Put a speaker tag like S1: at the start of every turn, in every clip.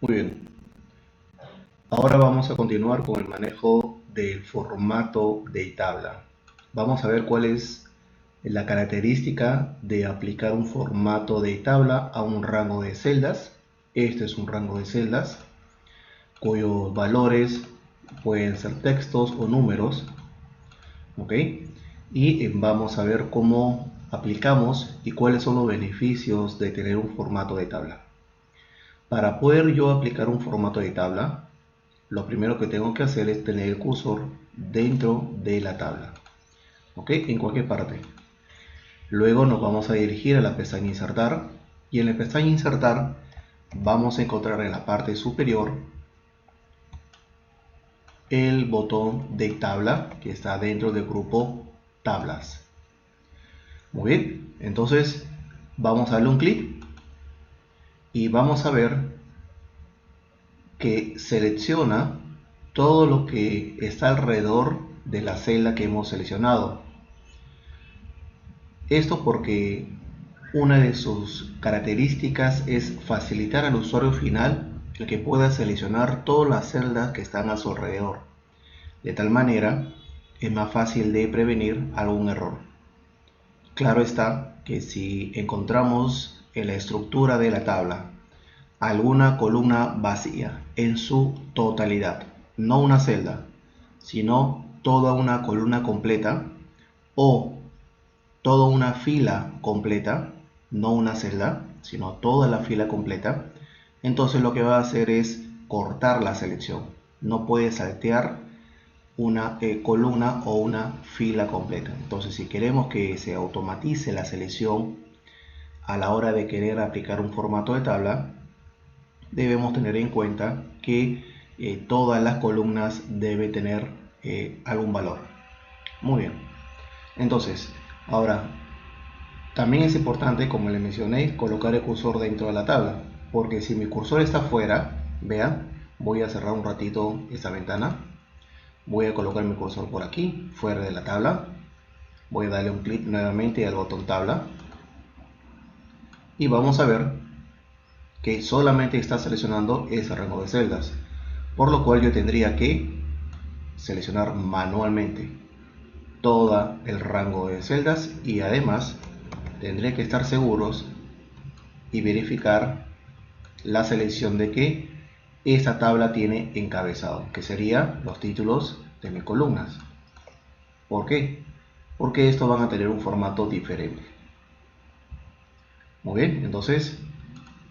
S1: Muy bien, ahora vamos a continuar con el manejo del formato de tabla. Vamos a ver cuál es la característica de aplicar un formato de tabla a un rango de celdas. Este es un rango de celdas cuyos valores pueden ser textos o números, ¿ok? Y vamos a ver cómo aplicamos y cuáles son los beneficios de tener un formato de tabla. Para poder yo aplicar un formato de tabla, lo primero que tengo que hacer es tener el cursor dentro de la tabla, ¿ok? En cualquier parte. Luego nos vamos a dirigir a la pestaña insertar y en la pestaña insertar vamos a encontrar en la parte superior el botón de tabla que está dentro del grupo tablas. Muy bien, entonces vamos a darle un clic y vamos a ver que selecciona todo lo que está alrededor de la celda que hemos seleccionado. Esto porque una de sus características es facilitar al usuario final el que pueda seleccionar todas las celdas que están a su alrededor. De tal manera es más fácil de prevenir algún error. Claro está que si encontramos en la estructura de la tabla alguna columna vacía en su totalidad, no una celda, sino toda una columna completa o toda una fila completa, no una celda, sino toda la fila completa, entonces lo que va a hacer es cortar la selección. No puede saltear una columna o una fila completa. Entonces, si queremos que se automatice la selección a la hora de querer aplicar un formato de tabla, debemos tener en cuenta que todas las columnas deben tener algún valor. Muy bien. Entonces, ahora también es importante, como les mencioné, colocar el cursor dentro de la tabla, porque si mi cursor está fuera, vean, voy a cerrar un ratito esta ventana, voy a colocar mi cursor por aquí, fuera de la tabla, voy a darle un clic nuevamente al botón tabla y vamos a ver que solamente está seleccionando ese rango de celdas, por lo cual yo tendría que seleccionar manualmente todo el rango de celdas y además tendré que estar seguros y verificar la selección de que esta tabla tiene encabezado, que serían los títulos de mis columnas. ¿Por qué? Porque estos van a tener un formato diferente. Muy bien, entonces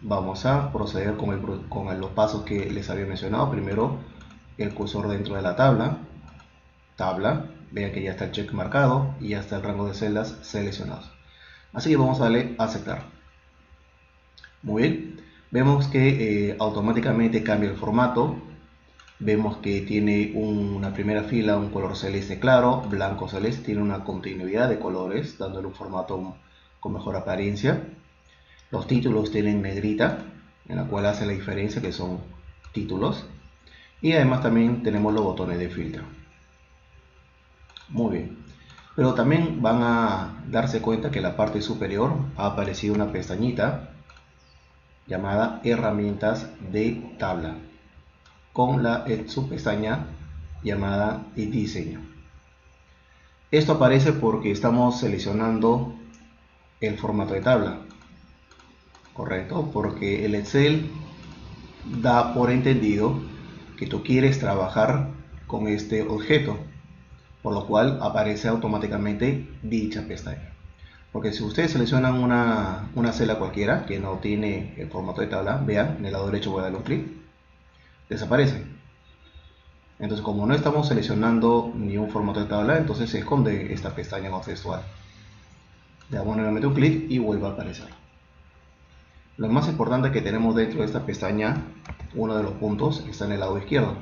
S1: vamos a proceder con los pasos que les había mencionado. Primero, el cursor dentro de la tabla, vean que ya está el check marcado y ya está el rango de celdas seleccionados. Así que vamos a darle a aceptar. Muy bien, vemos que automáticamente cambia el formato. Vemos que tiene una primera fila, un color celeste claro, blanco celeste, tiene una continuidad de colores, dándole un formato con mejor apariencia. Los títulos tienen negrita, en la cual hace la diferencia que son títulos. Y además también tenemos los botones de filtro. Muy bien. Pero también van a darse cuenta que en la parte superior ha aparecido una pestañita llamada herramientas de tabla con la subpestaña llamada diseño. Esto aparece porque estamos seleccionando el formato de tabla, correcto, porque el Excel da por entendido que tú quieres trabajar con este objeto, por lo cual aparece automáticamente dicha pestaña. Porque si ustedes seleccionan una celda cualquiera que no tiene el formato de tabla, vean, en el lado derecho voy a darle un clic, desaparece. Entonces, como no estamos seleccionando ni un formato de tabla, entonces se esconde esta pestaña contextual. Le damos nuevamente un clic y vuelve a aparecer. Lo más importante que tenemos dentro de esta pestaña, uno de los puntos está en el lado izquierdo.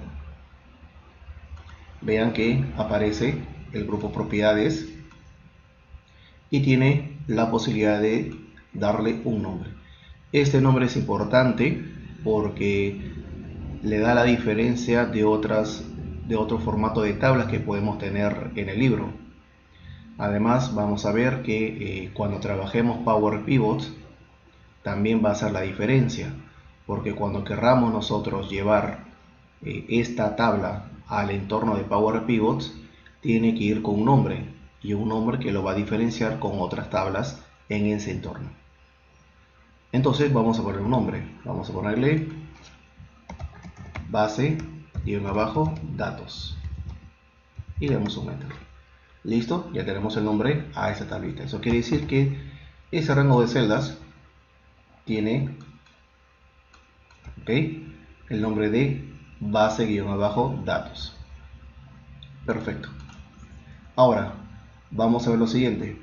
S1: Vean que aparece el grupo propiedades y tiene la posibilidad de darle un nombre. Este nombre es importante porque le da la diferencia de otro formato de tablas que podemos tener en el libro. Además, vamos a ver que cuando trabajemos Power Pivot también va a ser la diferencia, porque cuando querramos nosotros llevar esta tabla al entorno de Power Pivots, tiene que ir con un nombre, y un nombre que lo va a diferenciar con otras tablas en ese entorno. Entonces vamos a poner un nombre, vamos a ponerle base datos y le damos un enter. Listo, ya tenemos el nombre a esta tablita. Eso quiere decir que ese rango de celdas tiene el nombre de base-datos. Perfecto. Ahora vamos a ver lo siguiente.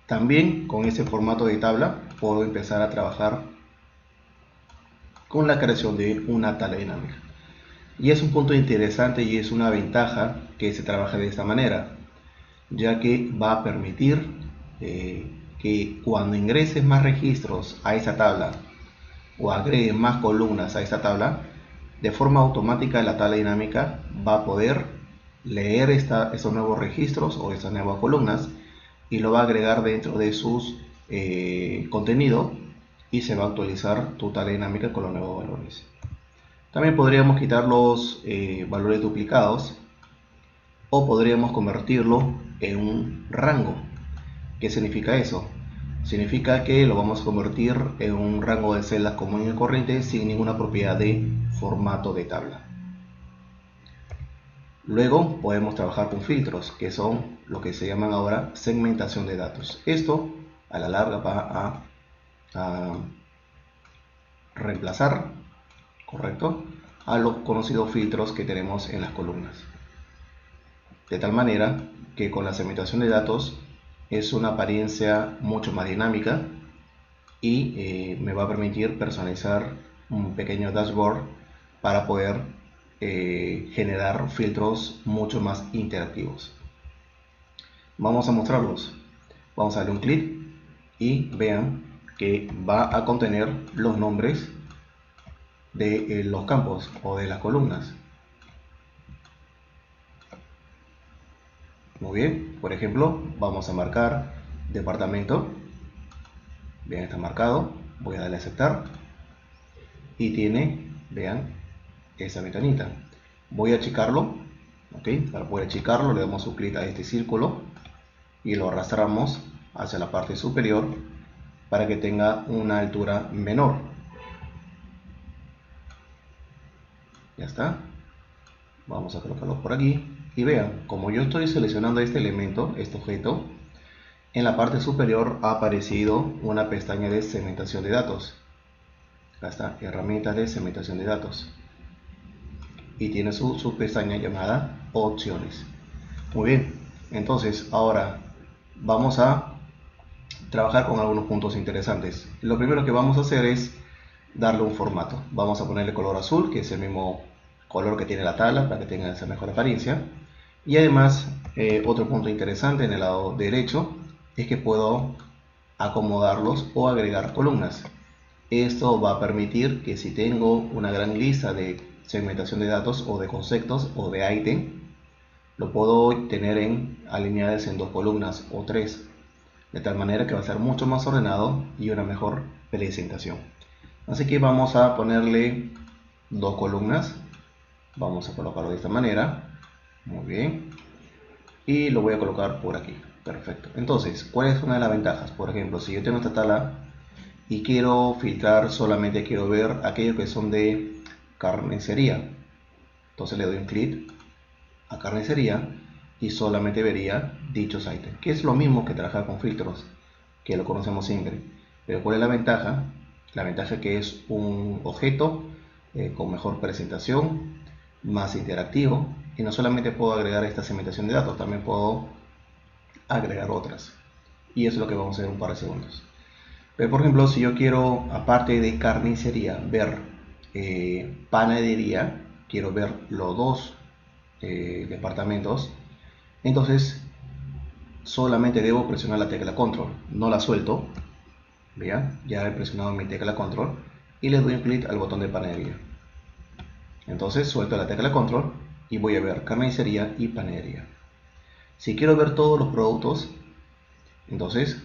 S1: También con ese formato de tabla puedo empezar a trabajar con la creación de una tabla dinámica. Y es un punto interesante y es una ventaja que se trabaje de esta manera, ya que va a permitir que cuando ingreses más registros a esa tabla o agregues más columnas a esta tabla, de forma automática la tabla dinámica va a poder leer esos nuevos registros o esas nuevas columnas y lo va a agregar dentro de sus contenido, y se va a actualizar tu tabla dinámica con los nuevos valores. También podríamos quitar los valores duplicados, o podríamos convertirlo en un rango. ¿Qué significa eso? Significa que lo vamos a convertir en un rango de celdas común y corriente sin ninguna propiedad de formato de tabla. Luego podemos trabajar con filtros, que son lo que se llaman ahora segmentación de datos. Esto a la larga va a reemplazar, correcto, a los conocidos filtros que tenemos en las columnas. De tal manera que con la segmentación de datos es una apariencia mucho más dinámica y me va a permitir personalizar un pequeño dashboard para poder generar filtros mucho más interactivos. Vamos a mostrarlos. Vamos a darle un clic y vean que va a contener los nombres de los campos o de las columnas. Muy bien, por ejemplo, vamos a marcar departamento. Bien, está marcado. Voy a darle a aceptar y tiene, vean, esa ventanita. Voy a achicarlo, para poder achicarlo le damos un clic a este círculo y lo arrastramos hacia la parte superior para que tenga una altura menor. Ya está. Vamos a colocarlo por aquí y vean, como yo estoy seleccionando este elemento, este objeto, en la parte superior ha aparecido una pestaña de segmentación de datos. Acá está, herramientas de segmentación de datos, y tiene su pestaña llamada opciones. Muy bien, entonces ahora vamos a trabajar con algunos puntos interesantes. Lo primero que vamos a hacer es darle un formato. Vamos a ponerle color azul, que es el mismo color que tiene la tabla, para que tenga esa mejor apariencia. Y además, otro punto interesante en el lado derecho es que puedo acomodarlos o agregar columnas. Esto va a permitir que si tengo una gran lista de segmentación de datos o de conceptos o de ítem, lo puedo tener alineadas en 2 columnas o 3, de tal manera que va a ser mucho más ordenado y una mejor presentación. Así que vamos a ponerle 2 columnas, vamos a colocarlo de esta manera. Muy bien, y lo voy a colocar por aquí. Perfecto. Entonces, ¿cuál es una de las ventajas? Por ejemplo, si yo tengo esta tabla y quiero filtrar, solamente quiero ver aquellos que son de carnicería, entonces le doy un clic a carnicería y solamente vería dichos ítems, que es lo mismo que trabajar con filtros, que lo conocemos siempre. Pero ¿cuál es la ventaja? La ventaja que es un objeto con mejor presentación, más interactivo, y no solamente puedo agregar esta segmentación de datos, también puedo agregar otras, y eso es lo que vamos a hacer en un par de segundos. Pero por ejemplo, si yo quiero, aparte de carnicería, ver panadería, quiero ver los 2 departamentos, entonces solamente debo presionar la tecla control, no la suelto. Vean, ya he presionado mi tecla control y le doy un clic al botón de panadería. Entonces suelto la tecla control y voy a ver carnicería y panadería. Si quiero ver todos los productos, entonces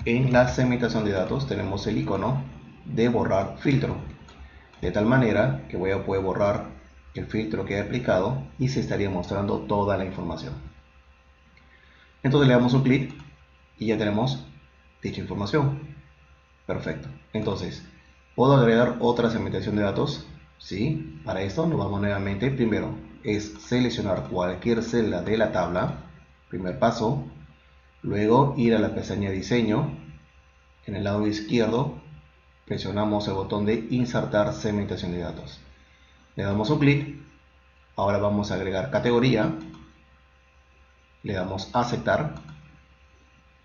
S1: en la segmentación de datos tenemos el icono de borrar filtro, de tal manera que voy a poder borrar el filtro que he aplicado y se estaría mostrando toda la información. Entonces le damos un clic y ya tenemos dicha información. Perfecto. Entonces, ¿puedo agregar otra segmentación de datos? Sí. Para esto nos vamos nuevamente. Primero es seleccionar cualquier celda de la tabla. Primer paso. Luego ir a la pestaña diseño. En el lado izquierdo presionamos el botón de insertar segmentación de datos. Le damos un clic. Ahora vamos a agregar categoría. Le damos a aceptar.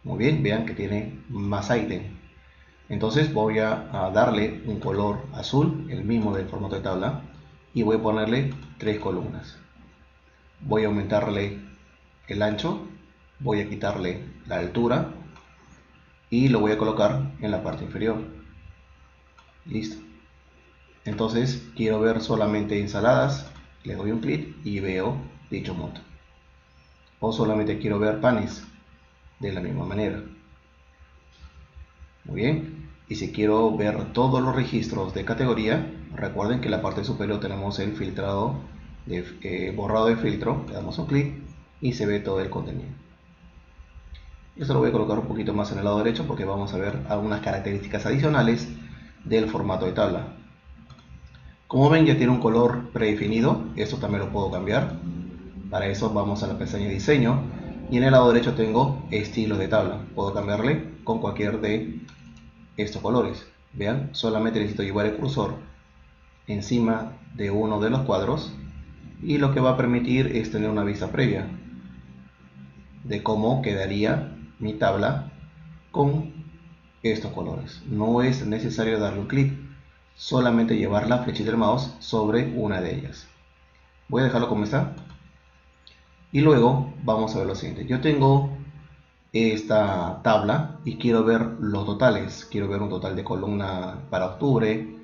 S1: Muy bien, vean que tiene más ítem. Entonces voy a darle un color azul, el mismo del formato de tabla, y voy a ponerle 3 columnas. Voy a aumentarle el ancho, voy a quitarle la altura y lo voy a colocar en la parte inferior. Listo. Entonces quiero ver solamente ensaladas, le doy un clic y veo dicho monto. O solamente quiero ver panes, de la misma manera. Muy bien. Y si quiero ver todos los registros de categoría, recuerden que en la parte superior tenemos el filtrado de borrado de filtro. Le damos un clic y se ve todo el contenido. Esto lo voy a colocar un poquito más en el lado derecho porque vamos a ver algunas características adicionales del formato de tabla. Como ven, ya tiene un color predefinido. Esto también lo puedo cambiar. Para eso vamos a la pestaña diseño y en el lado derecho tengo estilo de tabla. Puedo cambiarle con cualquier de estos colores. Vean, solamente necesito llevar el cursor encima de uno de los cuadros y lo que va a permitir es tener una vista previa de cómo quedaría mi tabla con estos colores. No es necesario darle un clic, solamente llevar la flechita del mouse sobre una de ellas. Voy a dejarlo como está y luego vamos a ver lo siguiente. Yo tengo esta tabla y quiero ver los totales. Quiero ver un total de columna para octubre,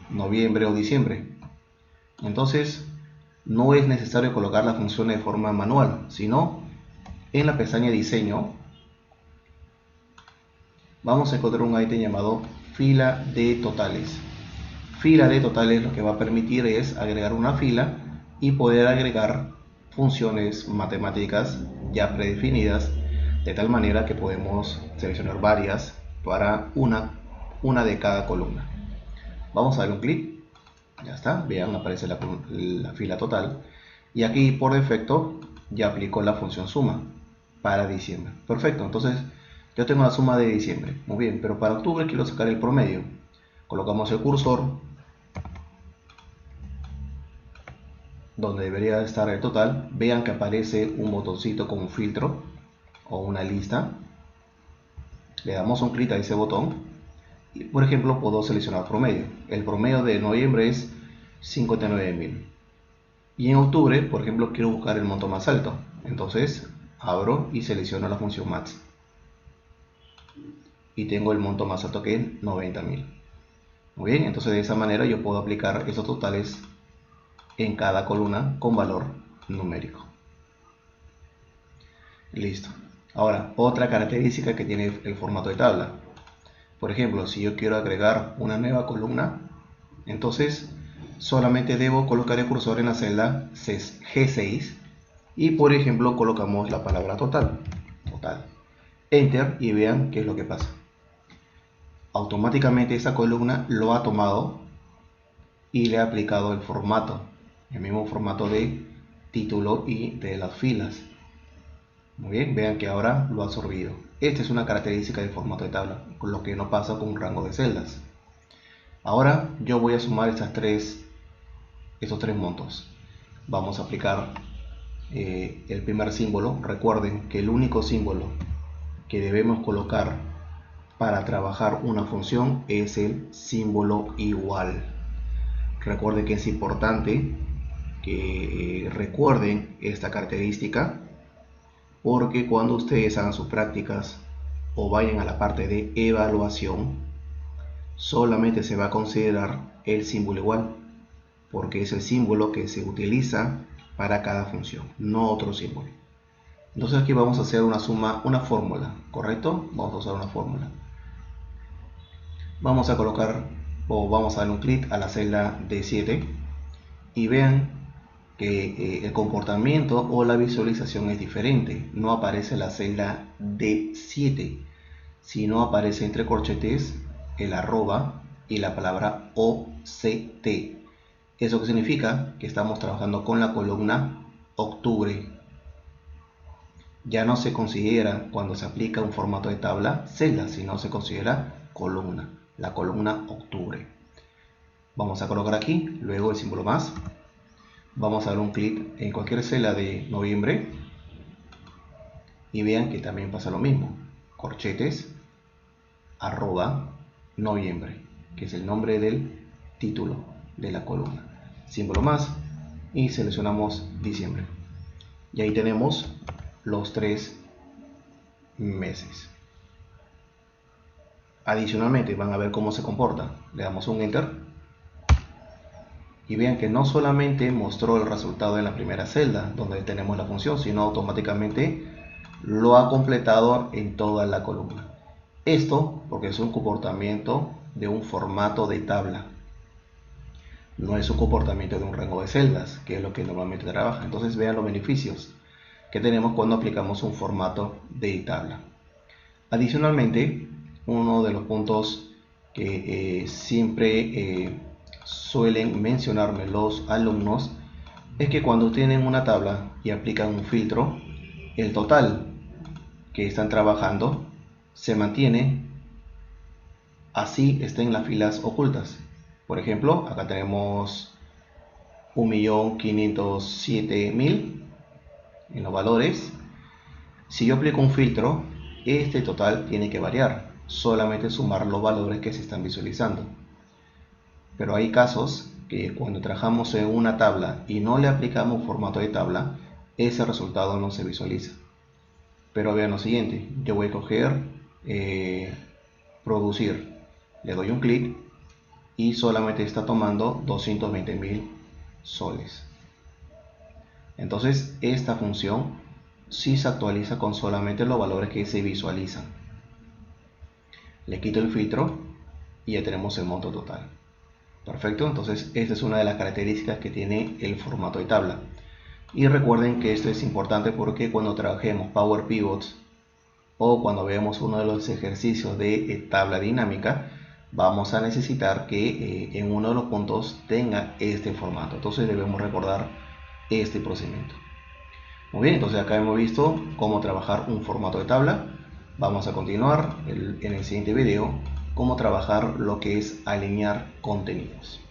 S1: noviembre o diciembre. Entonces no es necesario colocar la función de forma manual, sino en la pestaña diseño vamos a encontrar un ítem llamado fila de totales. Fila de totales lo que va a permitir es agregar una fila y poder agregar funciones matemáticas ya predefinidas, de tal manera que podemos seleccionar varias para una de cada columna. Vamos a darle un clic, ya está, vean, aparece la fila total y aquí por defecto ya aplicó la función suma para diciembre. Perfecto, entonces yo tengo la suma de diciembre, muy bien, pero para octubre quiero sacar el promedio. Colocamos el cursor donde debería estar el total. Vean que aparece un botoncito con un filtro o una lista. Le damos un clic a ese botón y por ejemplo puedo seleccionar promedio. El promedio de noviembre es 59.000 y en octubre por ejemplo quiero buscar el monto más alto. Entonces abro y selecciono la función max y tengo el monto más alto que es 90.000. Muy bien, entonces de esa manera yo puedo aplicar esos totales en cada columna con valor numérico. Listo. Ahora, otra característica que tiene el formato de tabla. Por ejemplo, si yo quiero agregar una nueva columna, entonces solamente debo colocar el cursor en la celda G6 y por ejemplo colocamos la palabra total. Enter y vean qué es lo que pasa. Automáticamente esa columna lo ha tomado y le ha aplicado el formato, el mismo formato de título y de las filas. Muy bien, vean que ahora lo ha absorbido. Esta es una característica del formato de tabla, con lo que no pasa con un rango de celdas. Ahora yo voy a sumar estos tres montos. Vamos a aplicar el primer símbolo. Recuerden que el único símbolo que debemos colocar para trabajar una función es el símbolo igual. Recuerden que es importante que recuerden esta característica, porque cuando ustedes hagan sus prácticas o vayan a la parte de evaluación, solamente se va a considerar el símbolo igual, porque es el símbolo que se utiliza para cada función, no otro símbolo. Entonces aquí vamos a hacer una suma, una fórmula, ¿correcto? Vamos a usar una fórmula. Vamos a colocar o vamos a dar un clic a la celda D7 y vean que el comportamiento o la visualización es diferente. No aparece la celda D7, sino aparece entre corchetes el arroba y la palabra OCT. ¿Eso qué significa? Que estamos trabajando con la columna octubre. Ya no se considera, cuando se aplica un formato de tabla, celda, sino se considera columna, la columna octubre. Vamos a colocar aquí, luego el símbolo más. Vamos a dar un clic en cualquier celda de noviembre y vean que también pasa lo mismo. Corchetes, arroba, noviembre, que es el nombre del título de la columna. Símbolo más y seleccionamos diciembre. Y ahí tenemos los 3 meses. Adicionalmente van a ver cómo se comporta. Le damos un enter y vean que no solamente mostró el resultado en la primera celda donde tenemos la función, sino automáticamente lo ha completado en toda la columna. Esto porque es un comportamiento de un formato de tabla, no es un comportamiento de un rango de celdas, que es lo que normalmente trabaja. Entonces vean los beneficios que tenemos cuando aplicamos un formato de tabla. Adicionalmente, uno de los puntos que siempre suelen mencionarme los alumnos es que cuando tienen una tabla y aplican un filtro, el total que están trabajando se mantiene así estén las filas ocultas. Por ejemplo, acá tenemos 1.507.000 en los valores. Si yo aplico un filtro, este total tiene que variar, solamente sumar los valores que se están visualizando. Pero hay casos que cuando trabajamos en una tabla y no le aplicamos formato de tabla, ese resultado no se visualiza. Pero vean lo siguiente, yo voy a coger producir, le doy un clic y solamente está tomando 220.000 soles. Entonces esta función sí se actualiza con solamente los valores que se visualizan. Le quito el filtro y ya tenemos el monto total. Perfecto, entonces esta es una de las características que tiene el formato de tabla. Y recuerden que esto es importante porque cuando trabajemos Power Pivots o cuando veamos uno de los ejercicios de tabla dinámica, vamos a necesitar que en uno de los puntos tenga este formato. Entonces debemos recordar este procedimiento. Muy bien, entonces acá hemos visto cómo trabajar un formato de tabla. Vamos a continuar en el siguiente video cómo trabajar lo que es alinear contenidos.